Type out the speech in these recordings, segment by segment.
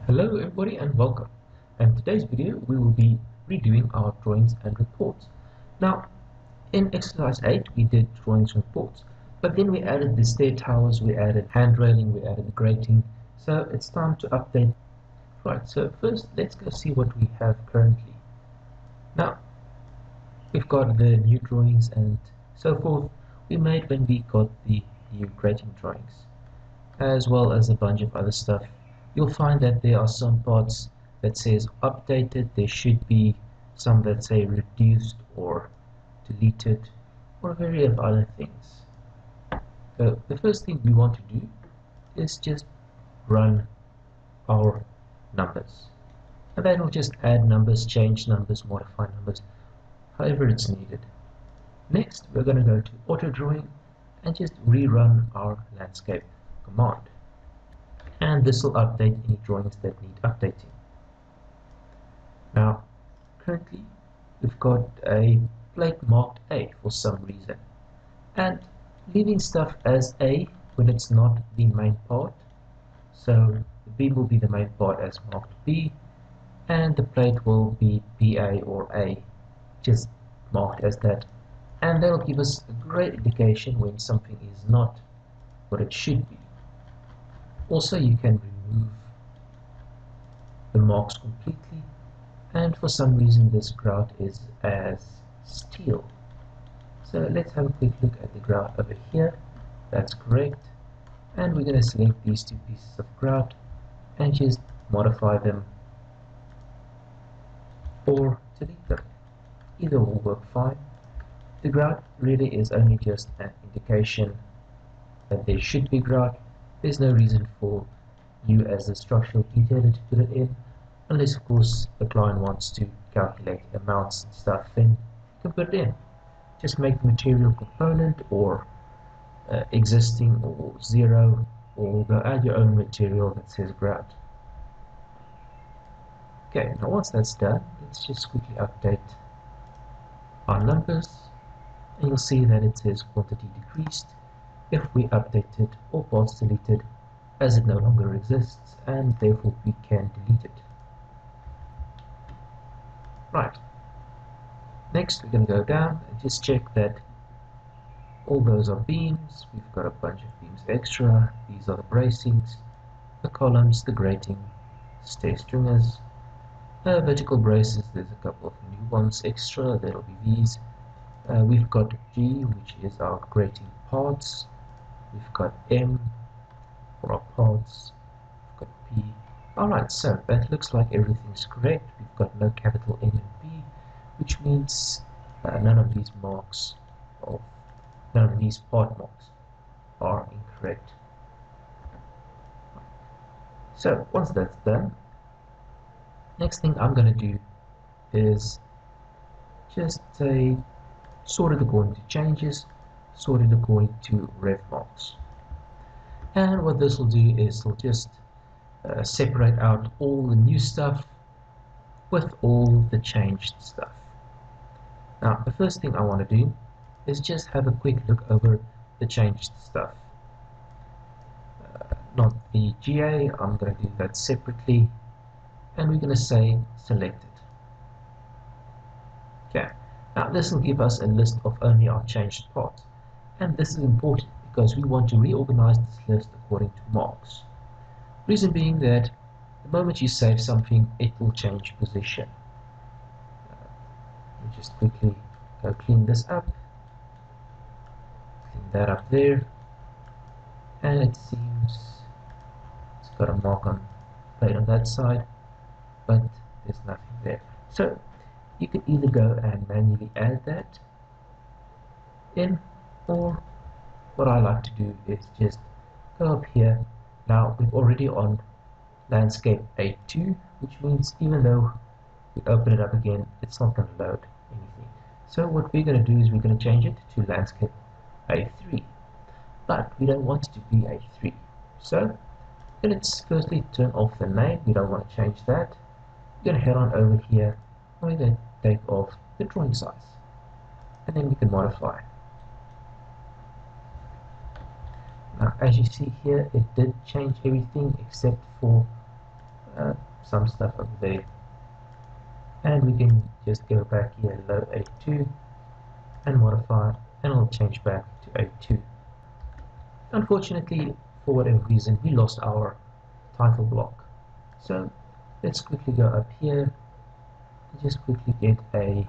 Hello everybody and welcome. In today's video we will be redoing our drawings and reports. Now in exercise 8 we did drawings and reports, but then we added the stair towers, we added hand railing, we added the grating, so it's time to update. Right, so first let's go see what we have currently. Now we've got the new drawings and so forth we made when we got the new grating drawings, as well as a bunch of other stuff. You'll find that there are some parts that says updated, there should be some that say reduced or deleted, or a variety of other things. So the first thing we want to do is just run our numbers. And then we'll just add numbers, change numbers, modify numbers, however it's needed. Next, we're going to go to auto drawing and just rerun our landscape command. And this will update any drawings that need updating. Now, currently we've got a plate marked A for some reason, and leaving stuff as A when it's not the main part. So the B will be the main part as marked B, and the plate will be BA or A, just marked as that, and that'll give us a great indication when something is not what it should be. Also, you can remove the marks completely, and for some reason this grout is as steel. So let's have a quick look at the grout over here. That's correct, and we're going to select these two pieces of grout and just modify them or delete them. Either will work fine. The grout really is only just an indication that there should be grout. There's no reason for you as a structural detailer to put it in, unless of course the client wants to calculate amounts and stuff, then you can put it in. Just make the material component or existing or zero, or go add your own material that says grout. Okay, now once that's done, let's just quickly update our numbers, and you'll see that it says quantity decreased if we update it or parts deleted, as it no longer exists and therefore we can delete it. Right, next we're going to go down and just check that all those are beams. We've got a bunch of beams extra. These are the bracings, the columns, the grating, stair stringers, vertical braces. There's a couple of new ones extra, that'll be these. We've got G, which is our grating parts. We've got M for our parts. We've got P. Alright, so that looks like everything's correct. We've got no capital M and P, which means none of these marks, or none of these part marks are incorrect. So once that's done, next thing I'm going to do is just say sort it according to changes, sort it according to rev marks. And what this will do is it'll just separate out all the new stuff with all the changed stuff. Now the first thing I want to do is just have a quick look over the changed stuff. Not the GA, I'm going to do that separately, and we're going to say selected. Okay, now this will give us a list of only our changed parts, and this is important because we want to reorganize this list according to marks. Reason being that the moment you save something, it will change position. Let me just quickly go clean this up, clean that up there, and it seems it's got a mark on plate on that side, but there's nothing there. So you can either go and manually add that in, or what I like to do is just go up here. Now we're already on landscape A2, which means even though we open it up again, it's not going to load anything. So what we're going to do is we're going to change it to landscape A3, but we don't want it to be A3. So let's firstly turn off the name. We don't want to change that. We're going to head on over here and we're going to take off the drawing size, and then we can modify. Now as you see here, it did change everything except for some stuff over there, and we can just go back here, load A2 and modify, and it'll change back to A2. Unfortunately, for whatever reason, we lost our title block. So let's quickly go up here and just quickly get a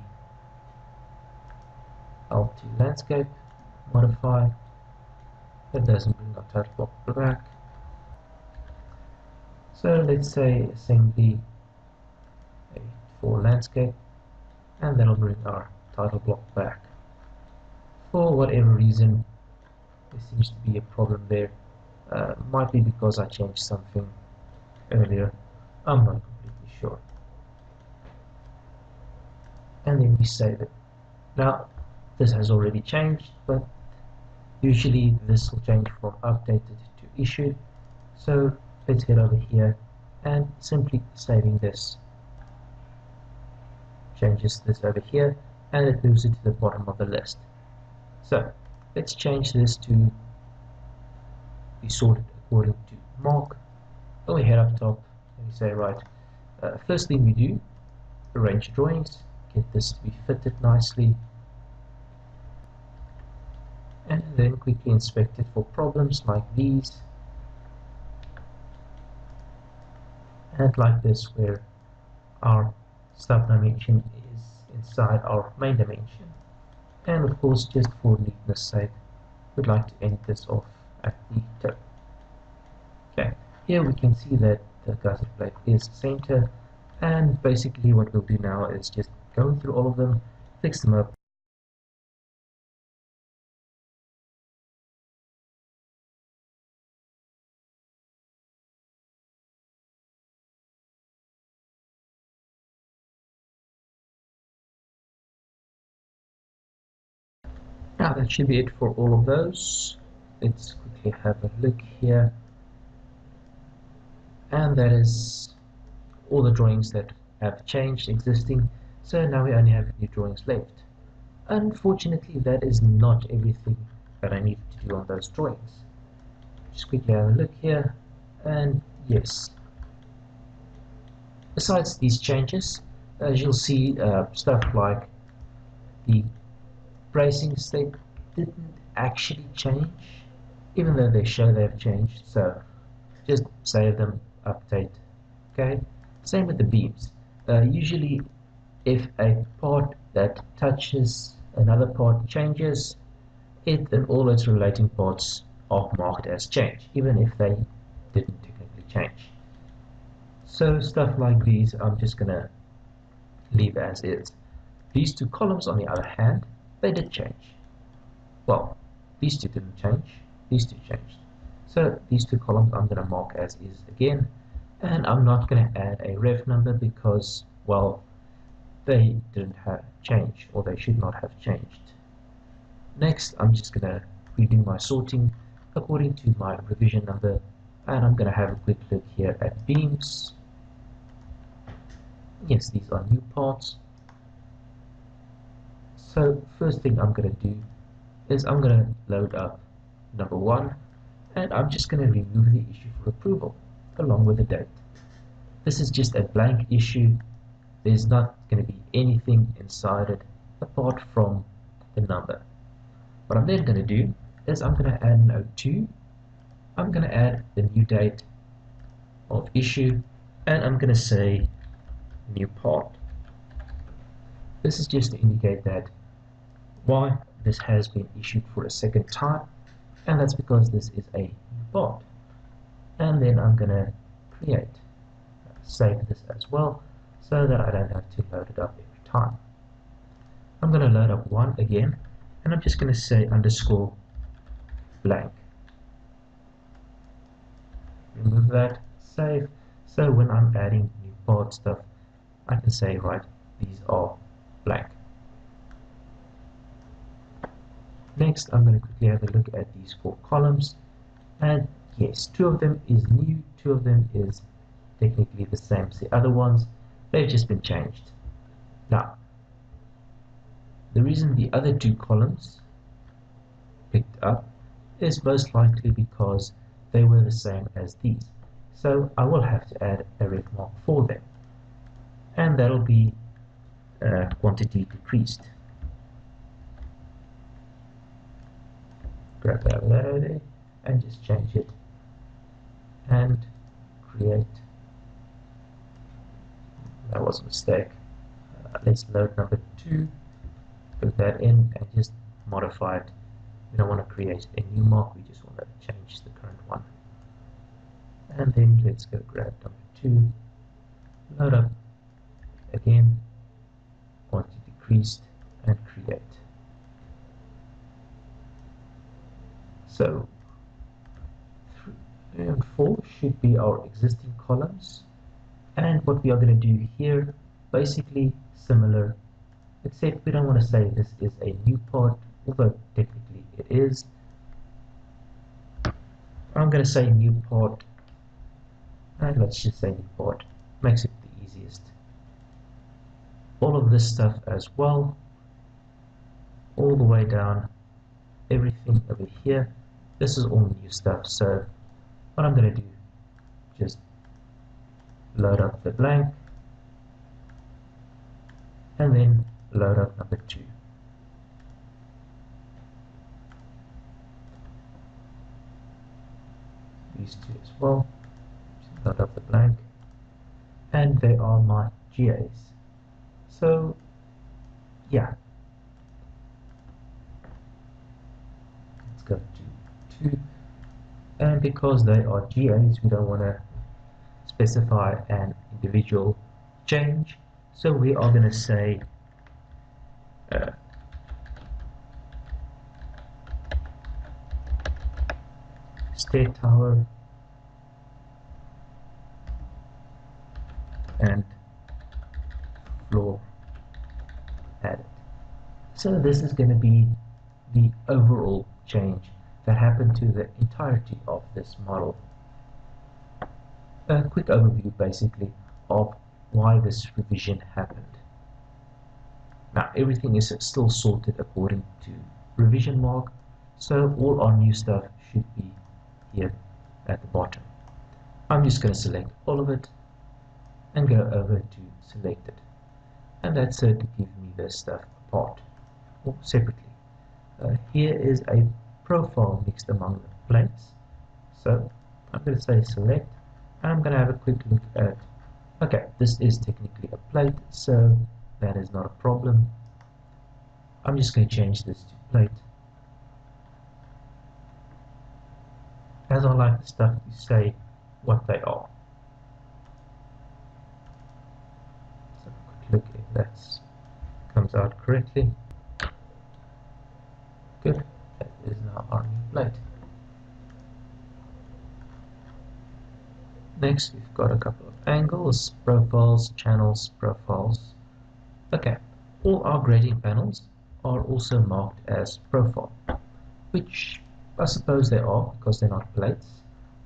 L2 landscape, modify. That doesn't bring our title block back. So let's say assembly for landscape, and that'll bring our title block back. For whatever reason, there seems to be a problem there. Might be because I changed something earlier. I'm not completely sure. And then we save it. Now, this has already changed, but usually this will change from updated to issued. So let's head over here and simply saving this changes this over here, and it moves it to the bottom of the list. So let's change this to be sorted according to mark. Then we head up top and we say, right, first thing we do, arrange drawings, get this to be fitted nicely, and then quickly inspect it for problems like these, and like this, where our stub dimension is inside our main dimension. And of course, just for neatness sake, we'd like to end this off at the tip. Okay, here we can see that the gusset plate is center, and basically what we'll do now is just go through all of them, fix them up. Now that should be it for all of those. Let's quickly have a look here, and that is all the drawings that have changed existing. So now we only have new drawings left. Unfortunately, that is not everything that I needed to do on those drawings. Just quickly have a look here, and yes, besides these changes, as you'll see, stuff like the bracings, they didn't actually change, even though they show they've changed. So just save them, update. Okay, same with the beams. Usually if a part that touches another part changes, it and all its relating parts are marked as change, even if they didn't technically change. So stuff like these I'm just gonna leave as is. These two columns, on the other hand, they did change. Well, these two didn't change, these two changed. So these two columns I'm going to mark as is again, and I'm not going to add a ref number because, well, they didn't have change, or they should not have changed. Next, I'm just going to redo my sorting according to my revision number, and I'm going to have a quick look here at beams. Yes, these are new parts. So first thing I'm going to do is I'm going to load up number 1, and I'm just going to remove the issue for approval along with the date. This is just a blank issue. There's not going to be anything inside it apart from the number. What I'm then going to do is I'm going to add an O2. I'm going to add the new date of issue, and I'm going to say new part. This is just to indicate that why this has been issued for a second time, and that's because this is a new part. And then I'm going to save this as well, so that I don't have to load it up every time. I'm going to load up 1 again, and I'm just going to say underscore blank. Remove that, save. So when I'm adding new part stuff, I can say, right, these are blank. Next, I'm going to quickly have a look at these 4 columns, and yes, 2 of them is new, 2 of them is technically the same as the other ones. They've just been changed. Now, the reason the other 2 columns picked up is most likely because they were the same as these. so I will have to add a red mark for them, and that'll be quantity decreased. Grab that over there and just change it and create. That was a mistake. Let's load number 2, put that in and just modify it. We don't want to create a new mark, we just want to change the current one. And then let's go grab number 2, load up again, quantity decreased, and create. So 3 and 4 should be our existing columns, and what we are going to do here, basically similar, except we don't want to say this is a new part, although technically it is. I'm going to say new part, and let's just say new part, makes it the easiest. All of this stuff as well, all the way down, everything over here, this is all new stuff. So what I'm going to do, just load up the blank and then load up number 2. These 2 as well, just load up the blank, and they are my GAs. So yeah, let's go to 2, and because they are GAs we don't want to specify an individual change, so we are going to say stair tower and floor added. So this is going to be the overall change that happened to the entirety of this model. A quick overview basically of why this revision happened. Now everything is still sorted according to revision mark, so all our new stuff should be here at the bottom. I'm just going to select all of it and go over to selected, and that's it to give me this stuff apart or separately. Here is a profile mixed among the plates, so I'm going to say select, and I'm going to have a quick look at, okay, this is technically a plate, so that is not a problem. I'm just going to change this to plate, as I like the stuff to say what they are. So quick look if that comes out correctly. Good, that is now our new plate. Next we've got a couple of angles, profiles, channels, profiles. Okay, all our grading panels are also marked as profile, which I suppose they are because they're not plates,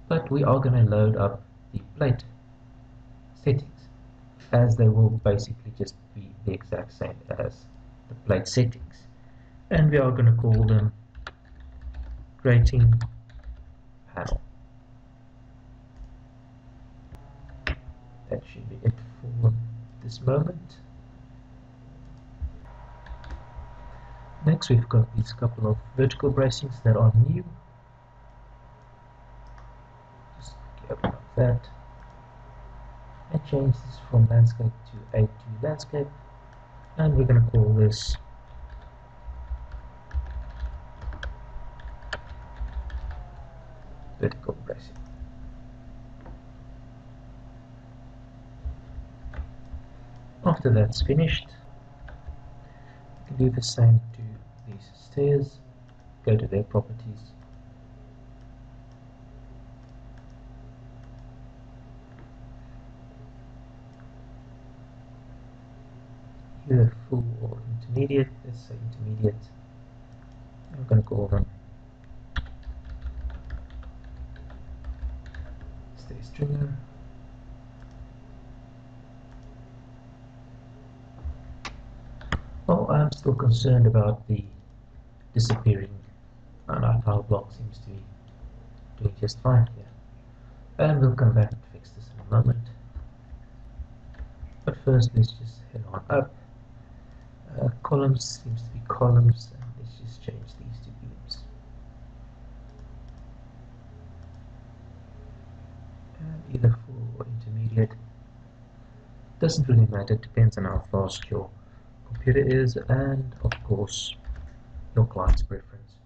but we are going to load up the plate settings, as they will basically just be the exact same as the plate settings, and we are going to call them grading panel. That should be it for this moment. Next we've got these couple of vertical bracings that are new. Just open up that and change this from landscape to A to landscape, and we're going to call this vertical bracing. After that's finished, you can do the same to these stairs. Go to their properties, either full or intermediate. Let's say intermediate. I'm going to call them stair stringer. Well, I'm still concerned about the disappearing, and our tile block seems to be doing just fine here. and we'll come back and fix this in a moment. But first, let's just head on up. Columns seems to be columns, and let's just change these to beams. And either full or intermediate. Doesn't really matter, depends on how fast your computer is, and of course your client's preference.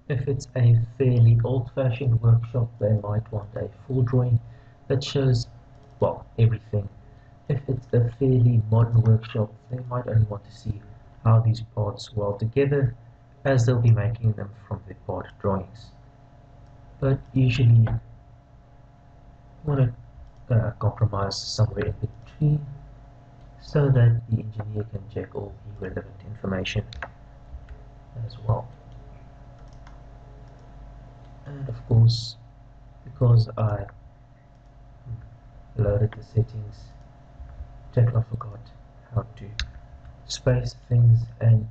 If it's a fairly old-fashioned workshop, they might want a full drawing that shows, well, everything. If it's a fairly modern workshop, they might only want to see how these parts weld together, as they'll be making them from their part drawings. But usually you want to compromise somewhere in between, so that the engineer can check all the relevant information as well. And of course, because I loaded the settings, Tekla forgot how to space things, and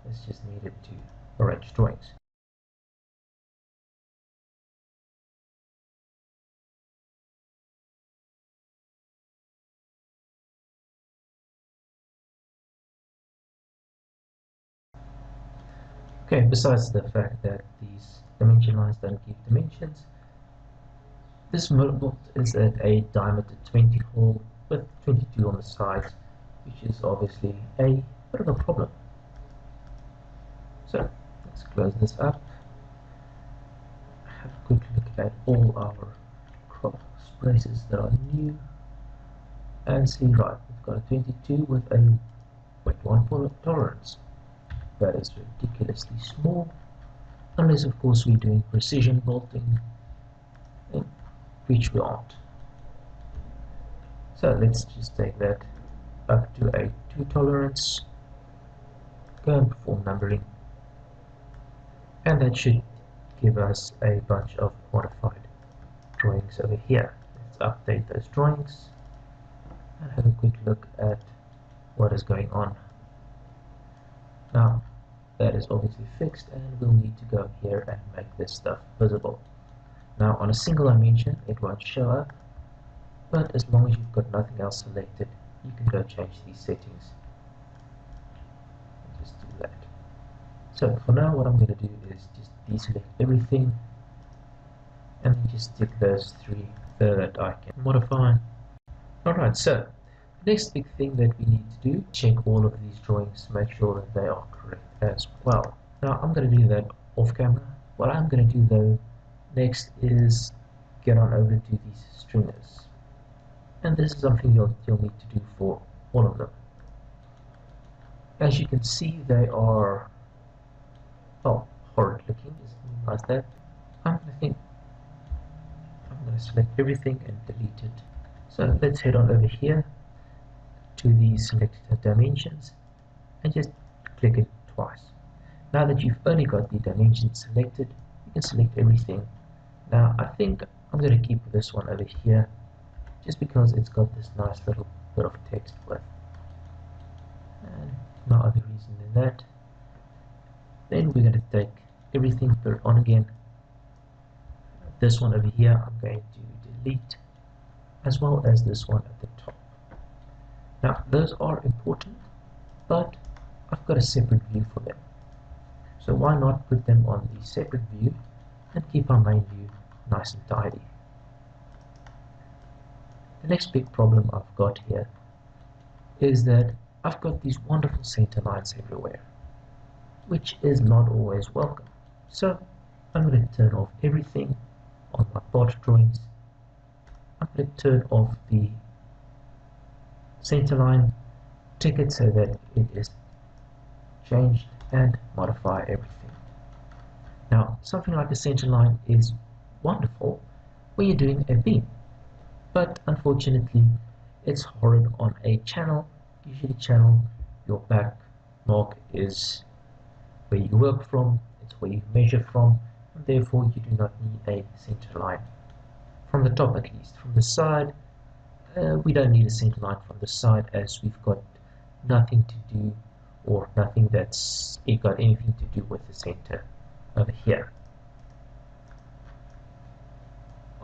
it's just needed to arrange drawings. Okay, besides the fact that these dimension lines don't give dimensions, this moldbolt is at a diameter 20 hole with 22 on the sides, which is obviously a bit of a problem. So let's close this up, have a quick look at all our cross braces that are new, and see, right, we've got a 22 with a 0.1 tolerance. That is ridiculously small, unless of course we're doing precision bolting, which we aren't. So let's just take that up to a 2 tolerance, go and perform numbering, and that should give us a bunch of modified drawings over here. Let's update those drawings and have a quick look at what is going on. Now that is obviously fixed, and we'll need to go here and make this stuff visible. Now on a single dimension it won't show up, but as long as you've got nothing else selected, you can go change these settings. I'll just do that. So for now, what I'm going to do is just deselect everything, and then just stick those 3 that I can modify. Alright, so the next big thing that we need to do, check all of these drawings, make sure that they are correct as well. Now I'm going to do that off camera. What I'm going to do though next is get on over to these stringers, and this is something you'll need to do for all of them. As you can see, they are, well, horrid looking, just like that. I'm going to select everything and delete it. So let's head on over here to the selected dimensions and just click it twice. Now that you've only got the dimensions selected, you can select everything. Now I think I'm going to keep this one over here, just because it's got this nice little bit of text with, and no other reason than that. Then we're going to take everything, put it on again. This one over here I'm going to delete, as well as this one at the top. Now those are important, but I've got a separate view for them, so why not put them on the separate view and keep our main view nice and tidy. The next big problem I've got here is that I've got these wonderful center lines everywhere, which is not always welcome. So I'm going to turn off everything on my part drawings. I'm going to turn off the center line, check it so that it is changed, and modify everything. Now something like a center line is wonderful when you're doing a beam, but unfortunately it's horrid on a channel. Usually channel, your back mark is where you work from, it's where you measure from, and therefore you do not need a center line from the top. At least from the side, we don't need a center line from the side, as we've got nothing to do, or nothing that's got anything to do with the center over here.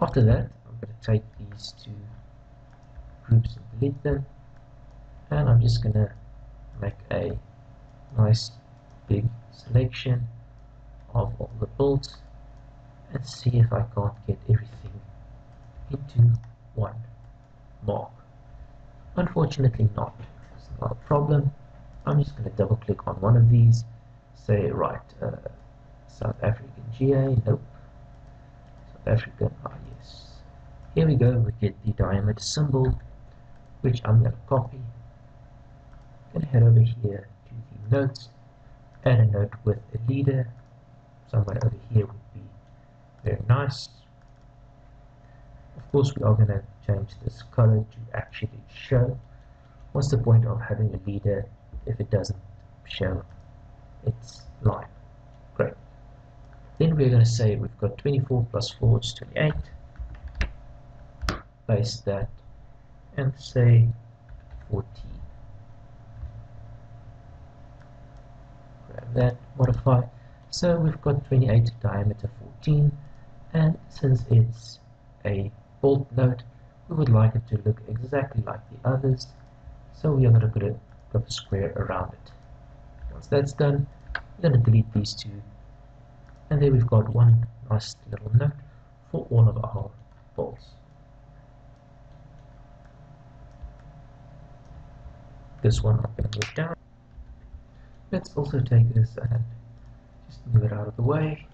After that, I'm going to take these two groups and delete them, and I'm just going to make a nice big selection of all the builds and see if I can't get everything into one mark. Unfortunately not. It's not a problem. I'm just going to double click on one of these, say right, South African GA, nope, South African, yes. Here we go, we get the diameter symbol, which I'm going to copy. I'm going to head over here to the notes, add a note with a leader, somewhere over here would be very nice. Of course, we are going to change this color to actually show. What's the point of having a leader if it doesn't show its line? Great. Then we're going to say we've got 24 plus 4 is 28. Paste that and say 14. Grab that, modify. So we've got 28 diameter 14, and since it's a bolt note, we would like it to look exactly like the others, so we are going to put a square around it. Once that's done, we're going to delete these two, and there we've got one nice little note for all of our bolts. This one I'm going to move down. Let's also take this and just move it out of the way.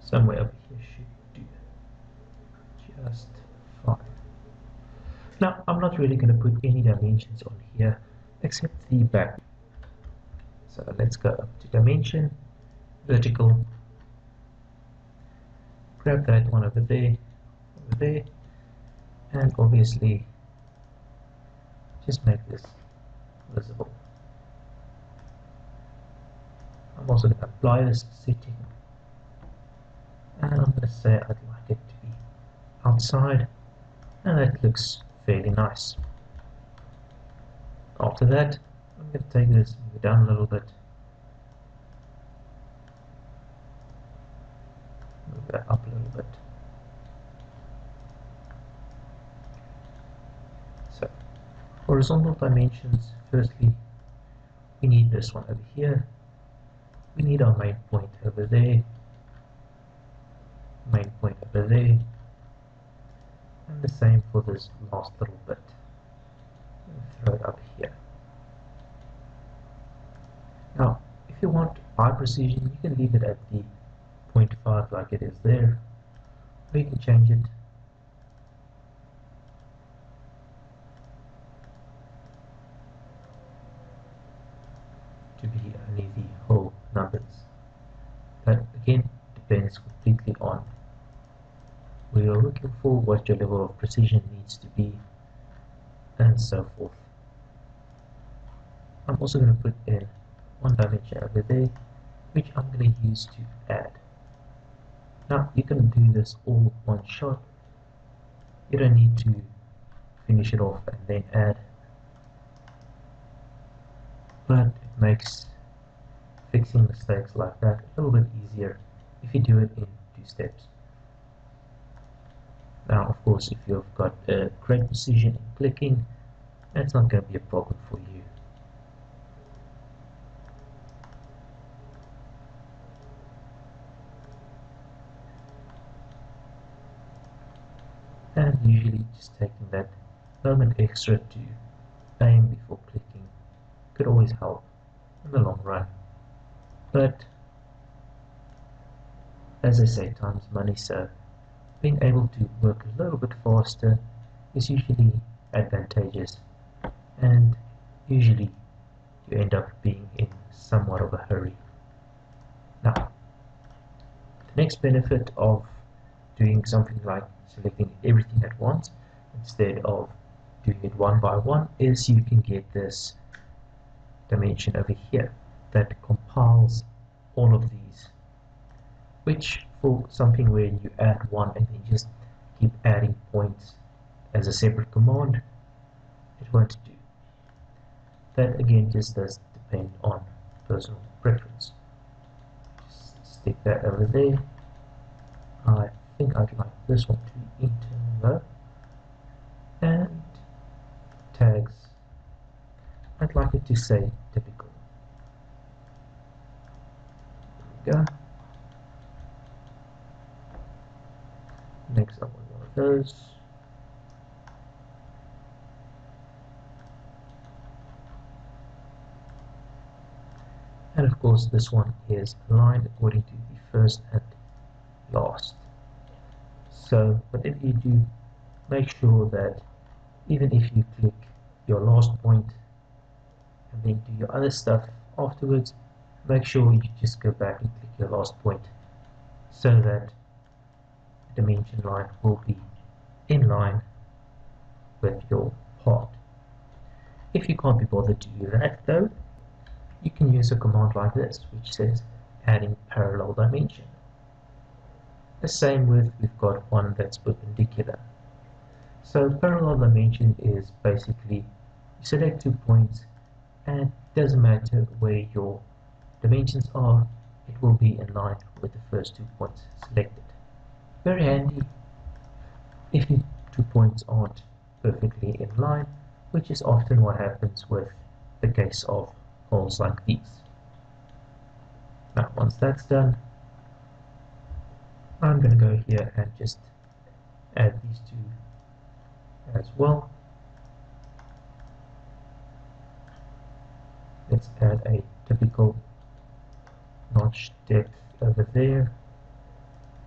Somewhere over here should do just fine. Now, I'm not really going to put any dimensions on here except the back. So let's go up to dimension, vertical, grab that one over there, and obviously just make this visible. I'm also going to apply this setting, and I'm going to say I'd like it to be outside, and that looks fairly nice. After that, I'm going to take this, move it down a little bit, move that up a little bit. So, horizontal dimensions, firstly, we need this one over here, we need our main point over there, main point over there, and the same for this last little bit. Throw it up here. Now, if you want high precision, you can leave it at the 0.5 like it is there, or you can change it to be only the whole numbers. That again depends completely on where you're looking for, what your level of precision needs to be, and so forth. I'm also going to put in one dimension over there, which I'm going to use to add. Now you can do this all one shot. You don't need to finish it off and then add, but it makes fixing mistakes like that a little bit easier if you do it in 2 steps. Now, of course, if you've got a great precision in clicking, that's not going to be a problem for you. And usually just taking that moment extra to aim before clicking could always help in the long run. But as I say, time's money, so being able to work a little bit faster is usually advantageous, and usually you end up being in somewhat of a hurry. Now, the next benefit of doing something like selecting everything at once instead of doing it one by one is you can get this dimension over here that compiles all of these, which for something where you add one and then just keep adding points as a separate command, it won't do. That again just does depend on personal preference. Just stick that over there, I think I'd like this one to be internal and tags, I'd like it to say typical. There we go. Next I want one of those. And of course this one is aligned according to the first and last. So whatever you do, make sure that even if you click your last point and then do your other stuff afterwards, make sure you just go back and click your last point so that the dimension line will be in line with your part. If you can't be bothered to do that though, you can use a command like this, which says adding parallel dimension. The same with, we've got one that's perpendicular. So parallel dimension is basically, you select 2 points and it doesn't matter where your dimensions are, it will be in line with the first 2 points selected. Very handy if your 2 points aren't perfectly in line, which is often what happens with the case of holes like these. Now once that's done, I'm going to go here and just add these two as well. Let's add a typical notch depth over there,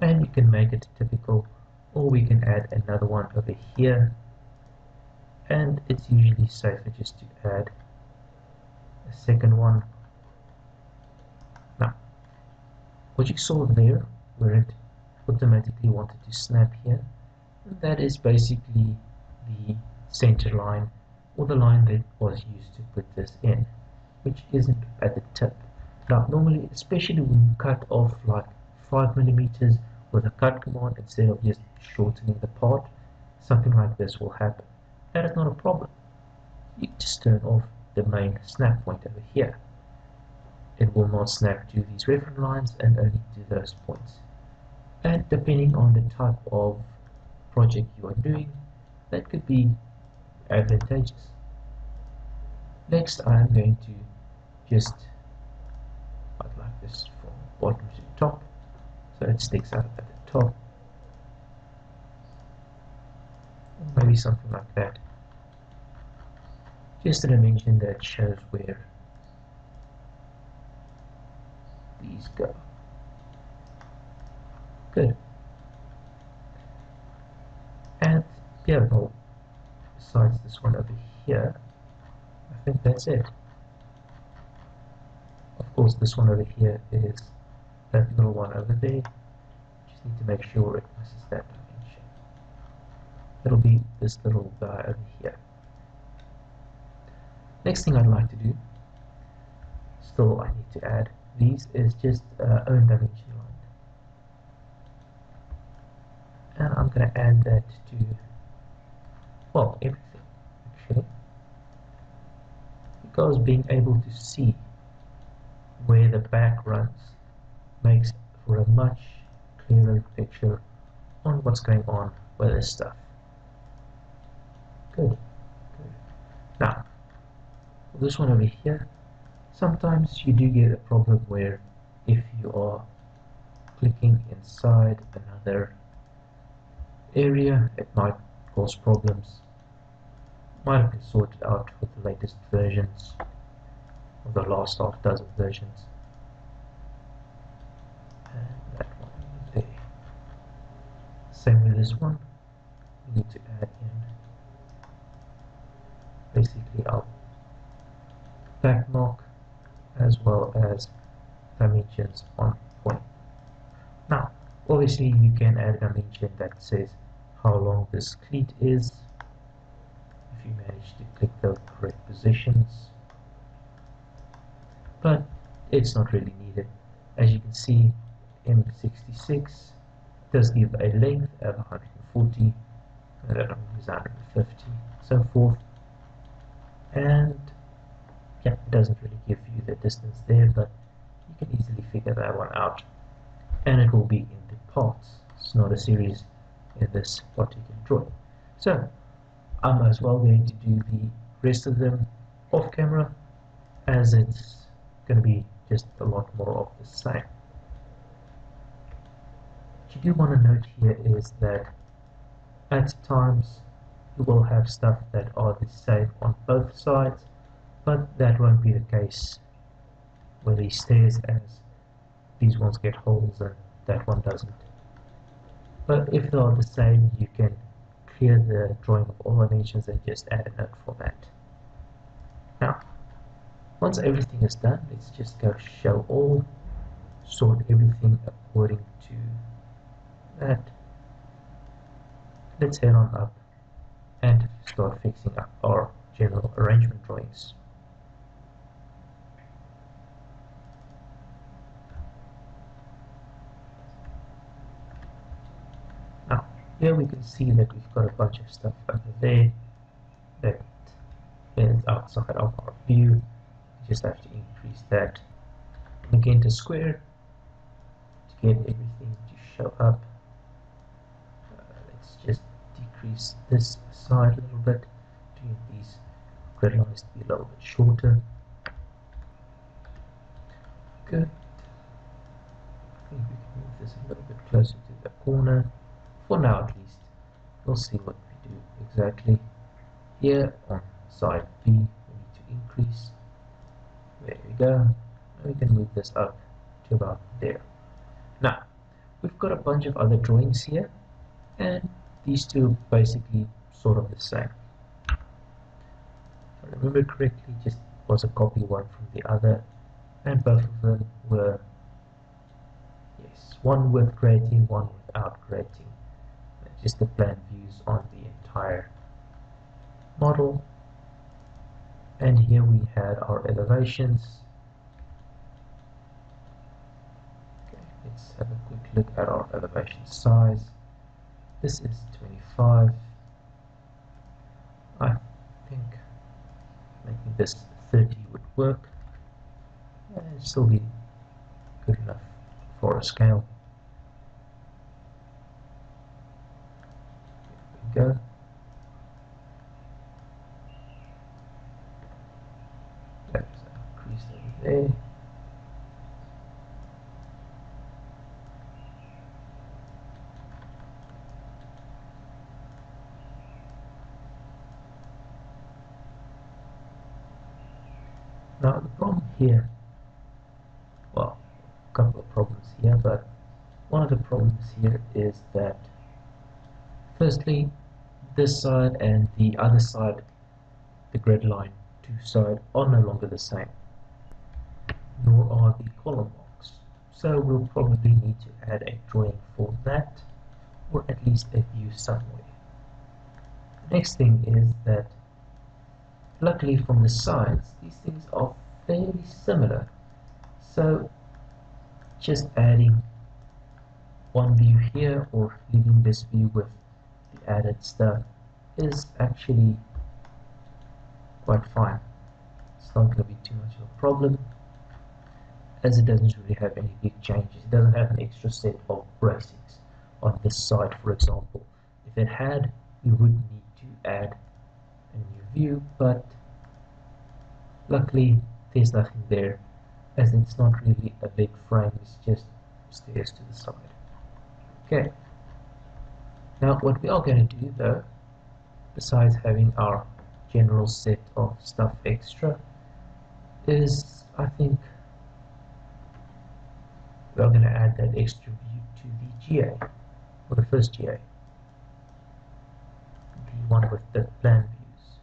and you can make it typical, or we can add another one over here, and it's usually safer just to add a second one. Now what you saw there where it automatically wanted to snap here, and that is basically the center line, or the line that was used to put this in, which isn't at the tip. Now normally, especially when you cut off like 5 millimeters with a cut command instead of just shortening the part, something like this will happen. That is not a problem. You just turn off the main snap point over here. It will not snap to these reference lines and only to those points. And depending on the type of project you are doing, that could be advantageous. Next I am going to just like this from bottom to top, so it sticks out at the top, maybe something like that, just a dimension that shows where these go. Good. And yeah, well, besides this one over here, I think that's it. Of course this one over here is that little one over there. Just need to make sure it misses that dimension. It'll be this little guy over here. Next thing I'd like to do, still I need to add these, is just own dimension line. And I'm going to add that to, well, everything actually, because being able to see where the back runs makes for a much clearer picture on what's going on with this stuff. Good. Now, for this one over here, sometimes you do get a problem where if you are clicking inside another area, it might cause problems. Might have been sorted out with the latest versions, or the last half dozen versions. And that one over there. Same with this one. We need to add in basically our back mark as well as dimensions on point. Now, obviously you can add a dimension that says how long this cleat is, if you manage to click the correct positions, but it's not really needed. As you can see, M66 does give a length of 140, and that is 150, so forth, and yeah, it doesn't really give you the distance there, but you can easily figure that one out, and it will be in the parts, It's not a series in this particular drawing. So I'm as well going to do the rest of them off camera, as it's going to be just a lot more of the same. What you do want to note here is that at times you will have stuff that are the same on both sides, but that won't be the case with these stairs, as these ones get holes and that one doesn't. But if they are the same, you can clear the drawing of all dimensions and just add a note format. Now, once everything is done, let's just go show all, sort everything according to that. Let's head on up and start fixing up our general arrangement drawings. Now, here we can see that we've got a bunch of stuff over there that is outside of our view. We just have to increase that again to square to get everything to show up. Let's just decrease this side a little bit to get these grid lines to be a little bit shorter. Good. I think we can move this a little bit closer to the corner. For now, at least, we'll see what we do exactly. Here on side B, we need to increase. There we go. And we can move this up to about there. Now, we've got a bunch of other drawings here, and these two are basically sort of the same. If I remember correctly, just was a copy one from the other, and both of them were, yes, one with grating, one without grating. Just the plan views on the entire model. And here we had our elevations. Okay, let's have a quick look at our elevation size. This is 25. I think making this 30 would work and still be good enough for a scale. There we go. That's increased over there. Now the problem here, well, a couple of problems here, but one of the problems here is that firstly, this side and the other side, the grid line two side, are no longer the same, nor are the column marks. So we'll probably need to add a drawing for that, or at least a view somewhere. The next thing is that luckily from the sides, these things are fairly similar. So just adding one view here or leaving this view with the added stuff is actually quite fine. It's not going to be too much of a problem, as it doesn't really have any big changes. It doesn't have an extra set of bracings on this side, for example. If it had, we would need to add a new view, but luckily there's nothing there, as it's not really a big frame, it's just stairs to the side. Okay, now what we are going to do though, besides having our general set of stuff extra, is I think we are going to add that extra view to the GA, or the first GA, the one with the plan views.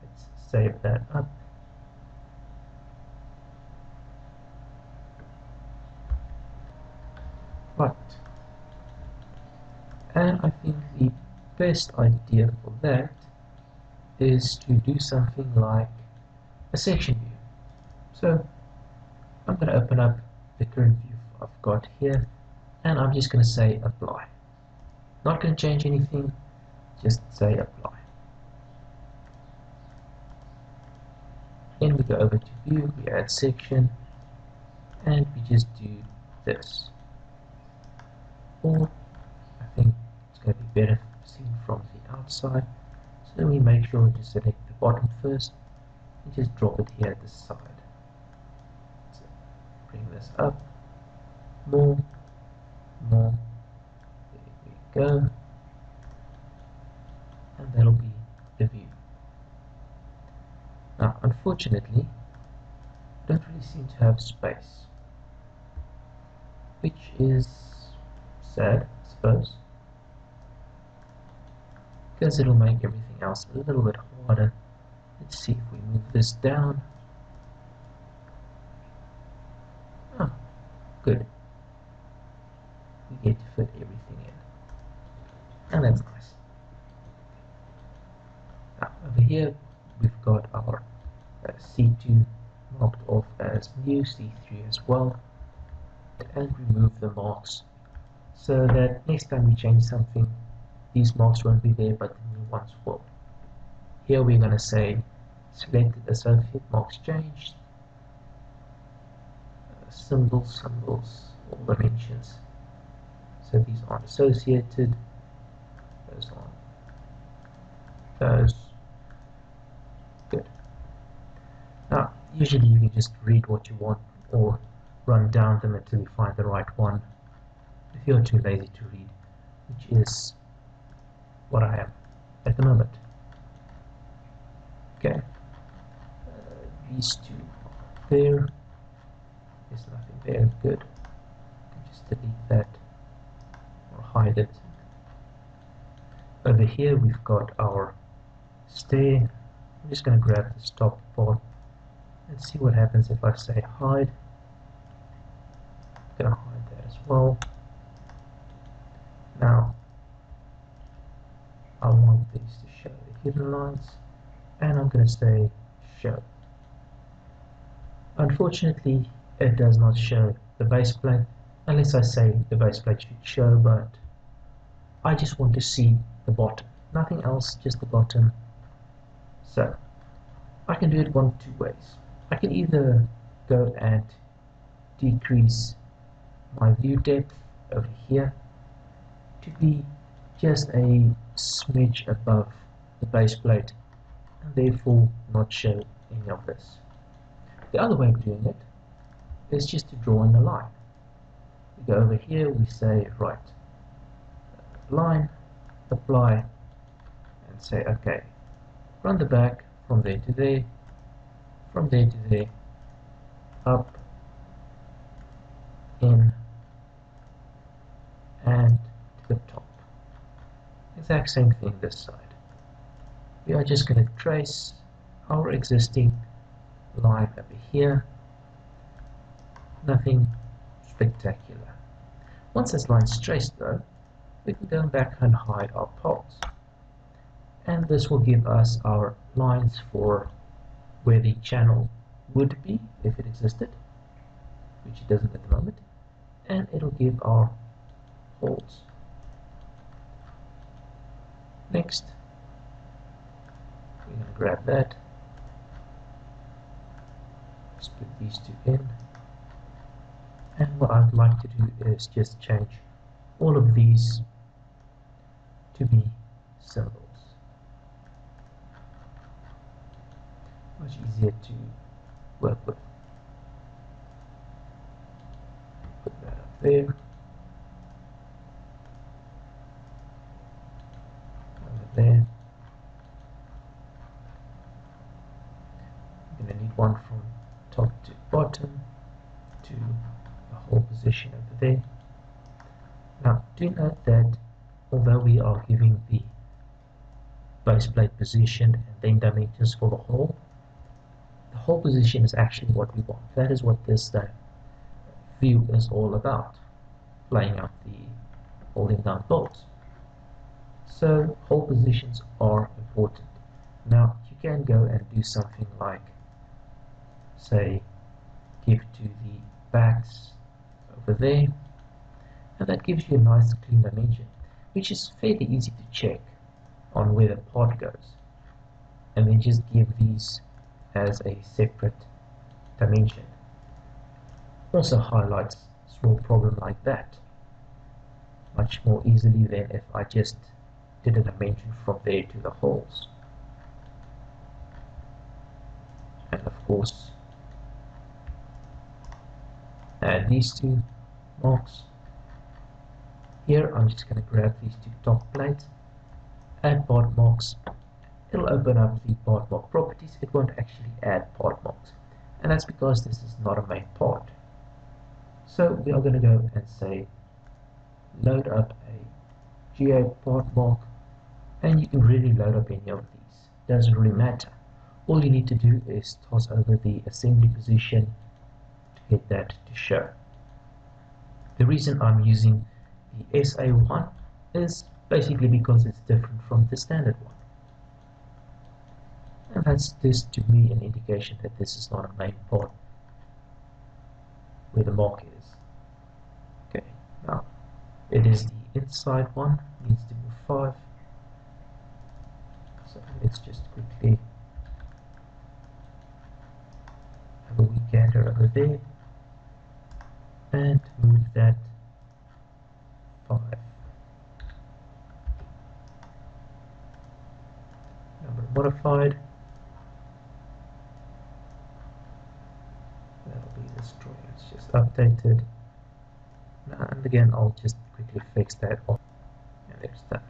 Let's save that up. Right, and I think the best idea for that is to do something like a section view. So I'm going to open up the current view I've got here, and I'm just going to say apply. Not going to change anything, just say apply. Then we go over to view, we add section, and we just do this. Or think it's going to be better seen from the outside. So we make sure to select the bottom first and just drop it here at the side. So bring this up, more, there we go, and that'll be the view. Now unfortunately, I don't really seem to have space, which is sad, I suppose, because it'll make everything else a little bit harder. Let's see if we move this down. Oh, good. We get to fit everything in, and that's nice. Now over here we've got our C2 marked off as new, C3 as well, and remove the marks so that next time we change something, these marks won't be there but the new ones will. Here we're going to say selected associate marks changed, symbols, all dimensions. So these aren't associated, those aren't, those. Good. Now, usually you can just read what you want or run down them until you find the right one. If you're too lazy to read, which is what I am at the moment. Okay, these two are there. There's nothing there. Good. You can just delete that or hide it. Over here we've got our stair. I'm just going to grab this top part and see what happens if I say hide. I'm going to hide that as well. Now I want these to show the hidden lines, and I'm going to say show. Unfortunately, it does not show the base plate unless I say the base plate should show, but I just want to see the bottom, nothing else, just the bottom. So I can do it one of two ways. I can either go and decrease my view depth over here to be just a smidge above the base plate and therefore not show any of this. The other way of doing it is just to draw in a line. We go over here, we say right, line, apply, and say okay, run the back from there to there, from there to there, up, in, and to the top. Exact same thing this side. We are just going to trace our existing line over here. Nothing spectacular. Once this line's traced though, we can go back and hide our parts. And this will give us our lines for where the channel would be if it existed, which it doesn't at the moment, and it'll give our holes. Next, we're going to grab that, split these two in, and what I'd like to do is just change all of these to be symbols. Much easier to work with. Put that up there. Over there. I'm going to need one from top to bottom to the whole position over there. Now, do note that although we are giving the base plate position and then dimensions for the whole position is actually what we want. That is what this view is all about, playing out the holding down bolts. So whole positions are important. Now you can go and do something like, say, give to the backs over there, and that gives you a nice clean dimension, which is fairly easy to check on where the part goes, and then just give these as a separate dimension. Also highlights a small problem like that. much more easily than if I just did a dimension from there to the holes. And of course, add these two marks. Here I'm just going to grab these two top plates, add part marks. It'll open up the part mark properties. It won't actually add part marks, and that's because this is not a main part. So we are going to go and say load up a GA part mark, and you can really load up any of these. Doesn't really matter. All you need to do is toss over the assembly position to get that to show. The reason I'm using the SA1 is basically because it's different from the standard one. And that's just to me an indication that this is not a main part where the mark is. Okay, now it is the inside one, needs to be 5. So let's just quickly have a wee gander over there and move that 5. Number modified. That'll be this drawing. It's just updated. And again, I'll just quickly fix that off. And there's that.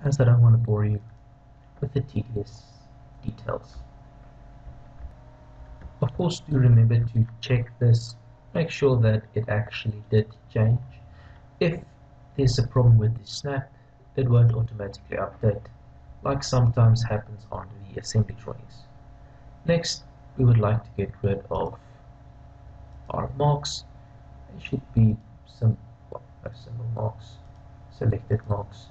As I don't want to bore you with the tedious details. Of course, do remember to check this. Make sure that it actually did change. If there's a problem with the snap, it won't automatically update, like sometimes happens on the assembly drawings. Next, we would like to get rid of our marks. There should be some symbol marks, selected marks,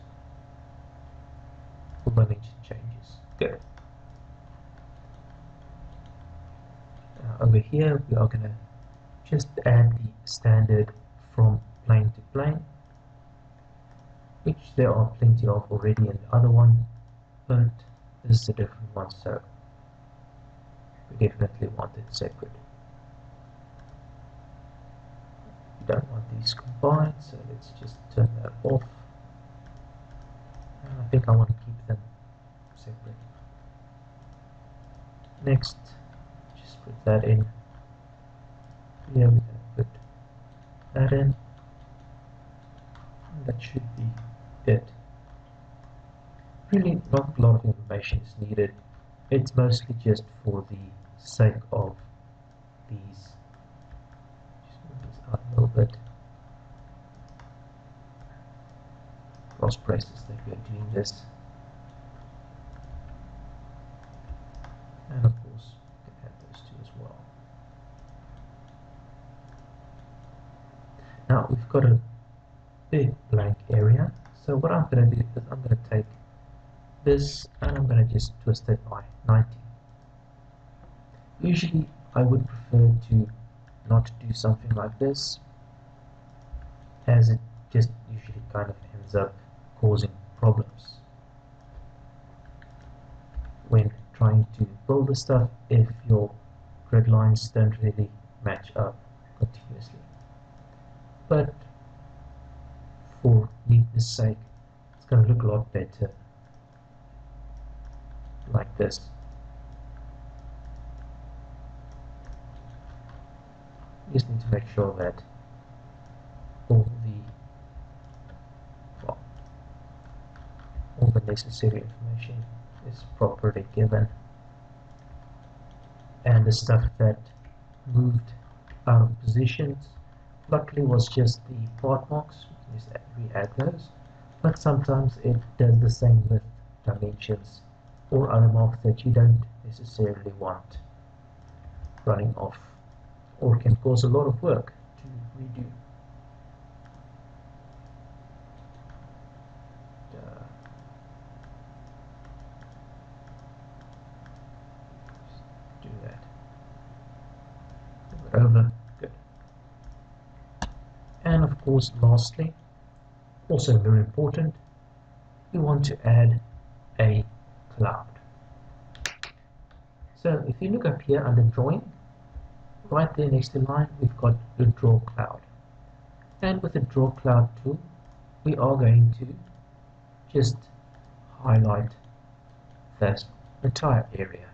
for dimension changes. Good. Over here, we are going to just add the standard from plane to plane, which there are plenty of already in the other one, but this is a different one, so we definitely want it separate. We don't want these combined, so let's just turn that off. And I think I want to keep them separate. Next, just put that in. Here we're going to put that in. And that should be it. Really not a lot of information is needed. It's mostly just for the sake of these. Just move this out a little bit. Cross braces that we are doing this. And of course, we can add those two as well. Now we've got a big blank area. So what I'm going to do is I'm going to take this and I'm going to just twist it by 90. Usually I would prefer to not do something like this, as it just usually kind of ends up causing problems when trying to build the stuff if your grid lines don't really match up continuously. But for neatness sake, it's going to look a lot better like this. You just need to make sure that all the necessary information is properly given, and the stuff that moved out of positions luckily was just the part marks. We can just re-add those, but sometimes it does the same with dimensions or other marks that you don't necessarily want running off, or can cause a lot of work to redo. Just do that. Move it over. Good. And of course, lastly, also very important, we want to add a cloud. So if you look up here under drawing, right there next to line, we've got the draw cloud. And with the draw cloud tool, we are going to just highlight that entire area.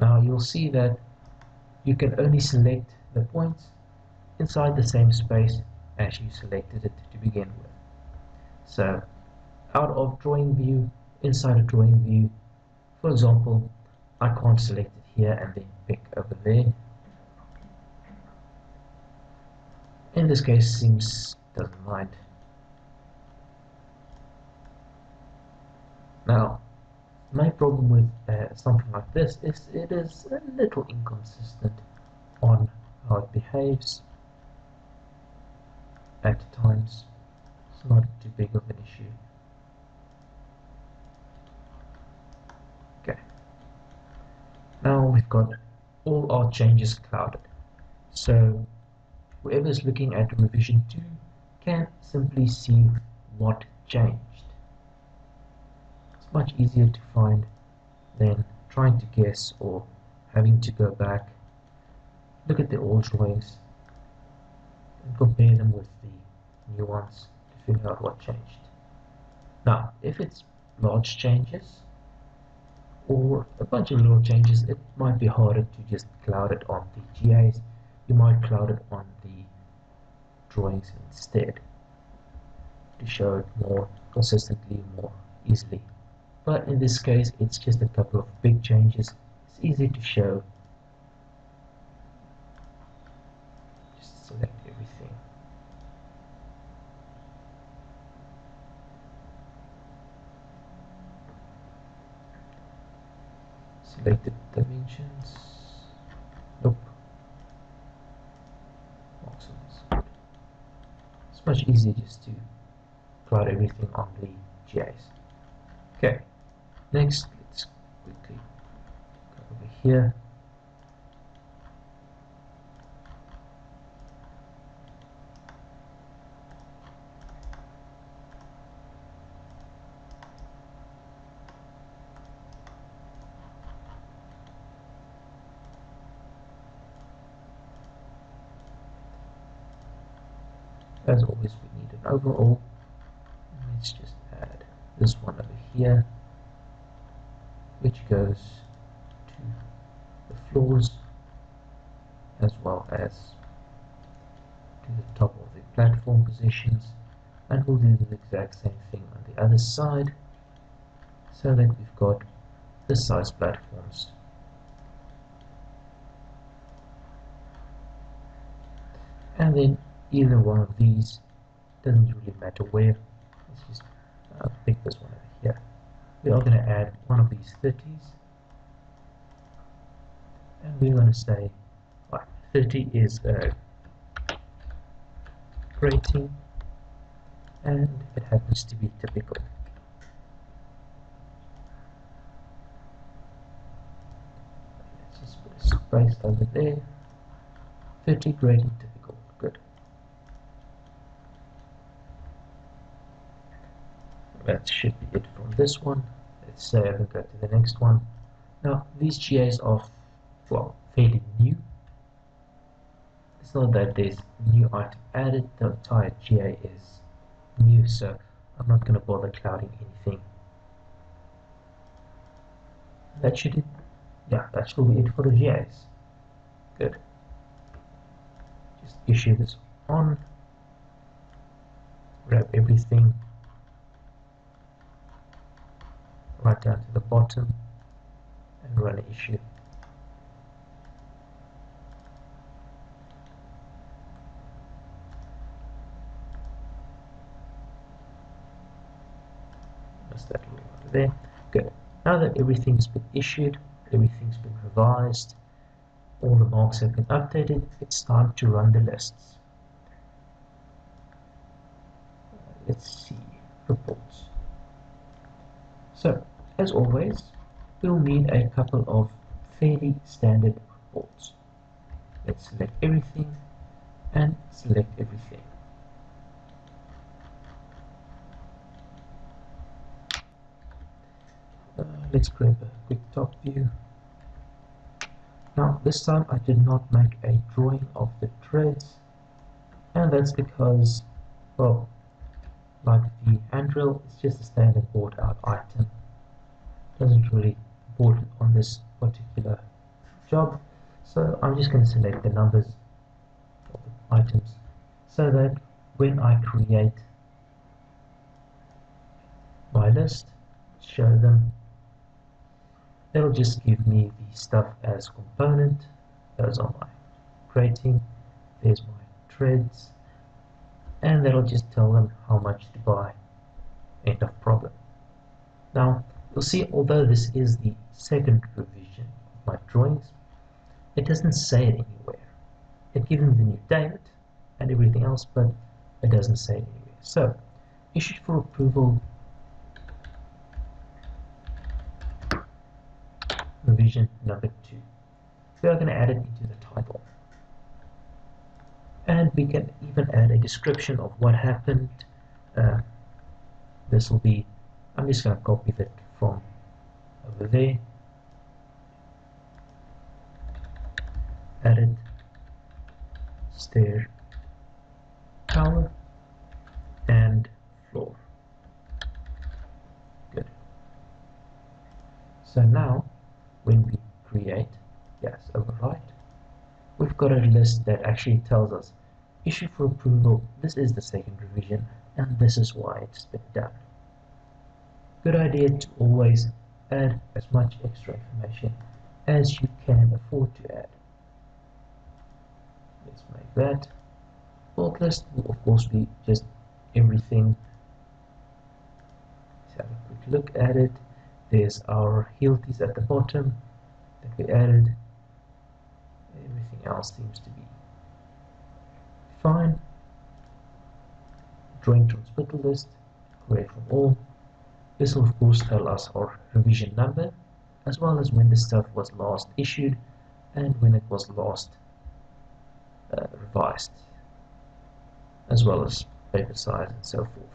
Now you'll see that you can only select the points inside the same space as you selected it to begin with. So out of drawing view, inside a drawing view, for example, I can't select it here and then pick over there. In this case, Sims doesn't mind. Now, my problem with something like this is it is a little inconsistent on how it behaves at times. It's not too big of an issue. Okay. Now we've got all our changes clouded. So whoever is looking at revision 2 can simply see what changed. It's much easier to find than trying to guess or having to go back, look at the old drawings and compare them with the new ones to figure out what changed. Now, if it's large changes or a bunch of little changes, it might be harder to just cloud it on the GAs. You might cloud it on the drawings instead to show it more consistently, more easily. But in this case, it's just a couple of big changes. It's easy to show. Just select everything. Select the dimensions. Nope. Maximums. It's much easier just to plot everything on the GIs. Okay. Next, let's quickly go over here. As always, we need an overall. Let's just add this one over here, which goes to the floors as well as to the top of the platform positions, and we'll do the exact same thing on the other side so that we've got the size platforms. And then either one of these, doesn't really matter where. Let's just pick this one over here. We are going to add one of these 30s, and we're going to say 30 is a rating, and it happens to be typical. Let's just put a space over there. 30 grading typical. Good. That should be it from this one. Let's say I can go to the next one. Now these GAs are, well, fairly new. It's not that there's new item added, the entire GA is new, so I'm not going to bother clouding anything. That should it. Yeah, that should be it for the GAs. Good. Just issue this on, grab everything right down to the bottom and run an issue. That's that little one there. Good. Now that everything's been issued, everything's been revised, all the marks have been updated, it's time to run the lists. Let's see, reports. So, as always, we'll need a couple of fairly standard reports. Let's select everything and select everything. Let's grab a quick top view. Now this time I did not make a drawing of the treads, and that's because, well, like the handrail, it's just a standard bought out item. Doesn't really important on this particular job, so I'm just going to select the numbers of the items so that when I create my list, show them, it'll just give me the stuff as component. Those are my creating, there's my treads, and that'll just tell them how much to buy. End of problem. Now you'll see, although this is the second revision of my drawings, it doesn't say it anywhere. It gives them the new date and everything else, but it doesn't say it anywhere. So, issued for approval, revision number 2. We are going to add it into the title. And we can even add a description of what happened. This will be, I'm just going to copy that from over there. Added stair, tower, and floor. Good. So now, when we create, yes, overwrite, we've got a list that actually tells us, issue for approval, this is the second revision, and this is why it's been done. Good idea to always add as much extra information as you can afford to add. Let's make that. Bulk list will of course be just everything. Let's have a quick look at it. There's our heelties at the bottom that we added. Everything else seems to be fine. Drawing transmittal list, create from all. This will of course tell us our revision number, as well as when the stuff was last issued and when it was last revised, as well as paper size and so forth.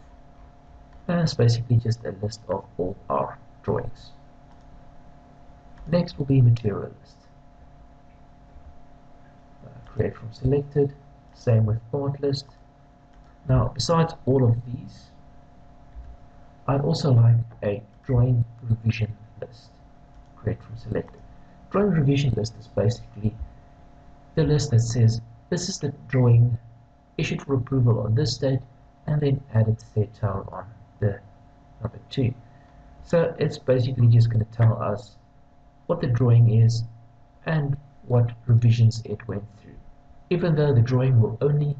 And it's basically just a list of all our drawings. Next will be material list. Create from selected, same with part list. Now besides all of these, I'd also like a drawing revision list. Create from selected. Drawing revision list is basically the list that says this is the drawing issued for approval on this date, and then added stair tower on the number 2. So it's basically just going to tell us what the drawing is and what revisions it went through. Even though the drawing will only,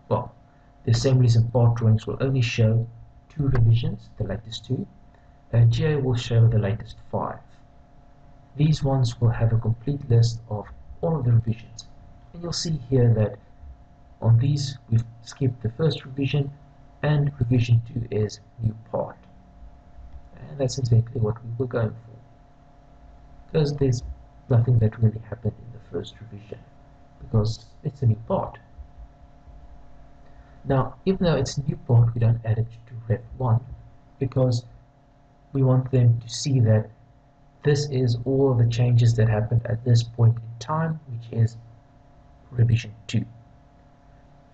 well, the assemblies and part drawings will only show 2 revisions, the latest 2, GA will show the latest 5. These ones will have a complete list of all of the revisions. And you'll see here that on these we've skipped the first revision, and revision 2 is new part. And that's exactly what we were going for, because there's nothing that really happened in the first revision, because it's a new part. Now, even though it's a new part, we don't add it to Rep 1, because we want them to see that this is all of the changes that happened at this point in time, which is revision 2.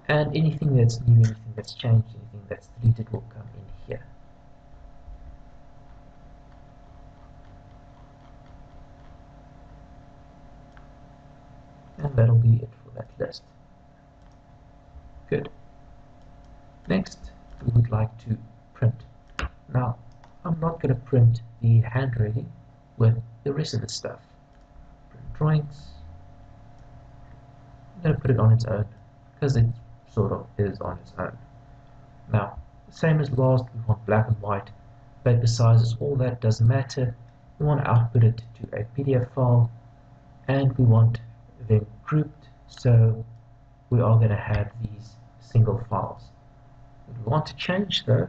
And anything that's new, anything that's changed, anything that's deleted will come in here. And that'll be it for that list. Good. Next, we would like to print. Now, I'm not going to print the handwriting with the rest of the stuff. Print drawings. I'm going to put it on its own, because it sort of is on its own. Now, same as last, we want black and white, paper sizes, all that doesn't matter. We want to output it to a PDF file, and we want them grouped, so we are going to have these single files. What we want to change though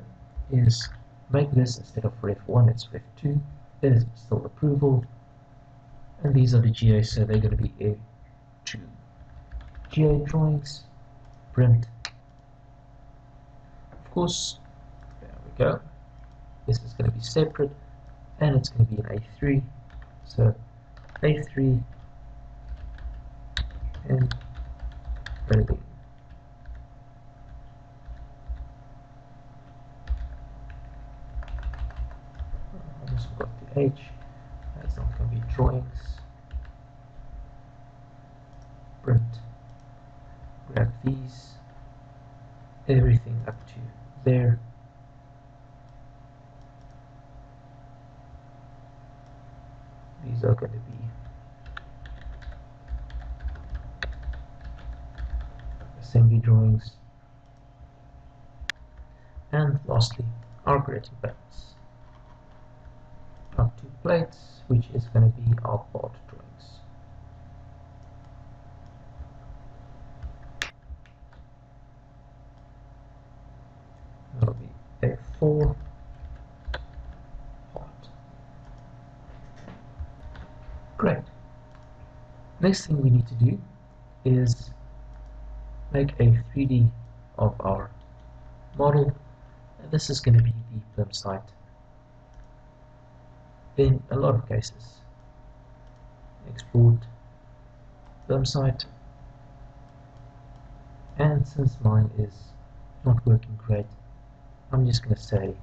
is make this, instead of Ref 1, it's Ref 2. It is still approval, and these are the GA, so they're going to be A2. GA drawings, print. Of course, there we go. This is going to be separate, and it's going to be an A3. So A3 and building. I almost forgot the H. That's not going to be drawings. Print. Grab these. Everything up to there. These are going to be assembly drawings. And lastly, our grading buttons. Up to plates, which is going to be our part drawings. That'll be A4 part. Great. Next thing we need to do is make a 3D of our model. And this is going to be the film site. In a lot of cases, export film site, and since mine is not working great, I'm just going to say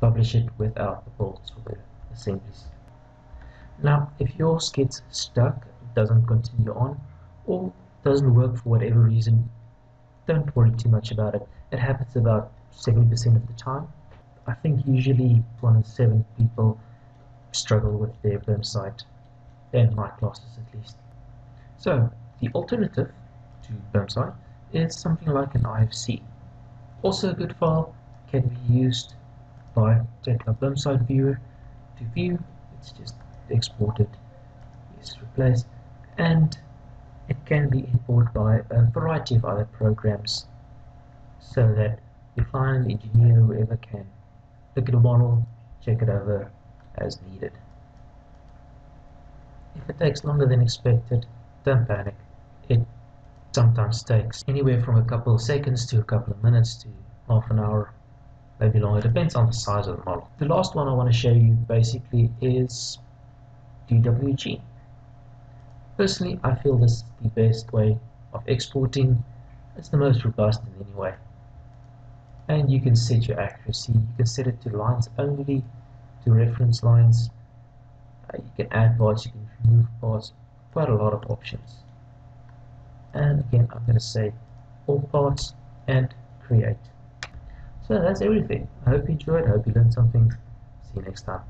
publish it without the bolts or the assemblies. Now, if yours gets stuck, doesn't continue on, or doesn't work for whatever reason, don't worry too much about it. It happens about 70% of the time. I think usually 1 in 7 people struggle with their film site, in my classes at least. So, the alternative to film site is something like an IFC. Also a good file, can be used by taking a film site viewer to view. It's just exported, is replaced, and it can be imported by a variety of other programs so that the final engineer or whoever can look at a model, check it over as needed. If it takes longer than expected, don't panic. It sometimes takes anywhere from a couple of seconds to a couple of minutes to half an hour, maybe longer, depends on the size of the model. The last one I want to show you basically is DWG. Personally, I feel this is the best way of exporting. It's the most robust in any way. And you can set your accuracy. You can set it to lines only, to reference lines. You can add parts, you can remove parts, quite a lot of options. And again, I'm going to say all parts and create. So that's everything. I hope you enjoyed, I hope you learned something. See you next time.